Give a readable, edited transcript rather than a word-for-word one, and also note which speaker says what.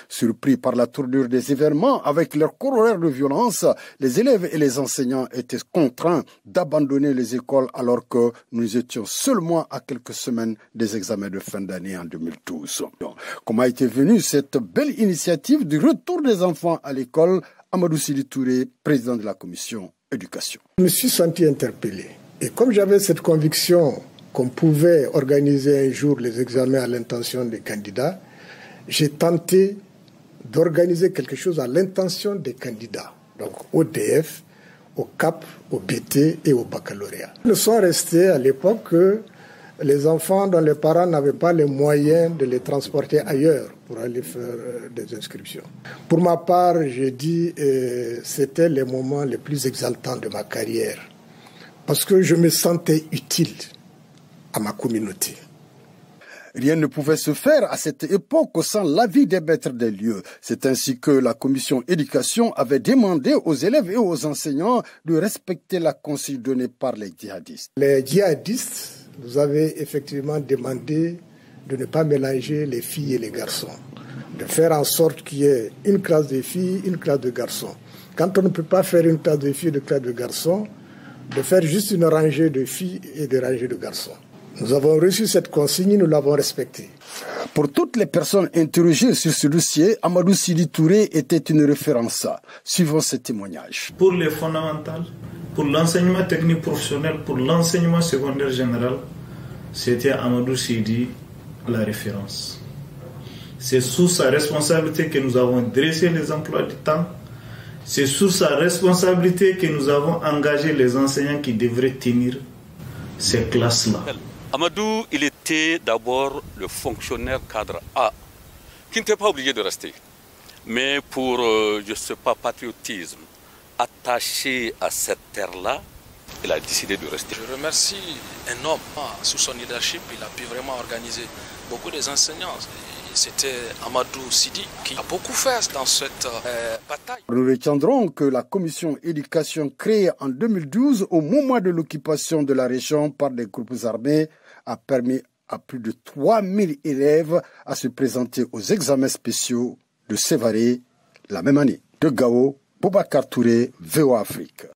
Speaker 1: Surpris par la tournure des événements avec leur corollaire de violence, les élèves et les enseignants étaient contraints d'abandonner les écoles alors que nous étions seulement à quelques semaines des examens de fin d'année en 2012. Comment a été venue cette belle initiative du retour des enfants à l'école? Amadou Sidi Touré, président de la commission éducation.
Speaker 2: Je me suis senti interpellé. Et comme j'avais cette conviction qu'on pouvait organiser un jour les examens à l'intention des candidats, j'ai tenté d'organiser quelque chose à l'intention des candidats, donc au DF, au CAP, au BT et au baccalauréat. Nous sommes restés à l'époque que les enfants dont les parents n'avaient pas les moyens de les transporter ailleurs pour aller faire des inscriptions. Pour ma part, j'ai dit que c'était les moments les plus exaltants de ma carrière parce que je me sentais utile à ma communauté.
Speaker 1: Rien ne pouvait se faire à cette époque sans l'avis des maîtres des lieux. C'est ainsi que la commission éducation avait demandé aux élèves et aux enseignants de respecter la consigne donnée par les djihadistes.
Speaker 2: Les djihadistes nous avaient effectivement demandé de ne pas mélanger les filles et les garçons, de faire en sorte qu'il y ait une classe de filles, une classe de garçons. Quand on ne peut pas faire une classe de filles et une classe de garçons, de faire juste une rangée de filles et des rangées de garçons. Nous avons reçu cette consigne, nous l'avons respectée.
Speaker 1: Pour toutes les personnes interrogées sur ce dossier, Amadou Sidi Touré était une référence. Suivons ce témoignage.
Speaker 3: Pour les fondamentales, pour l'enseignement technique professionnel, pour l'enseignement secondaire général, c'était Amadou Sidi la référence. C'est sous sa responsabilité que nous avons dressé les emplois du temps. C'est sous sa responsabilité que nous avons engagé les enseignants qui devraient tenir ces classes-là.
Speaker 4: Amadou, il était d'abord le fonctionnaire cadre A, qui n'était pas obligé de rester. Mais pour, je ne sais pas, patriotisme, attaché à cette terre-là, il a décidé de rester.
Speaker 5: Je remercie un homme, sous son leadership, il a pu vraiment organiser beaucoup des enseignants. C'était Amadou Sidi qui a beaucoup fait dans cette bataille.
Speaker 1: Nous retiendrons que la commission éducation créée en 2012 au moment de l'occupation de la région par des groupes armés a permis à plus de 3000 élèves à se présenter aux examens spéciaux de Sévaré la même année. De Gao, Boubacar Touré, VOA Afrique.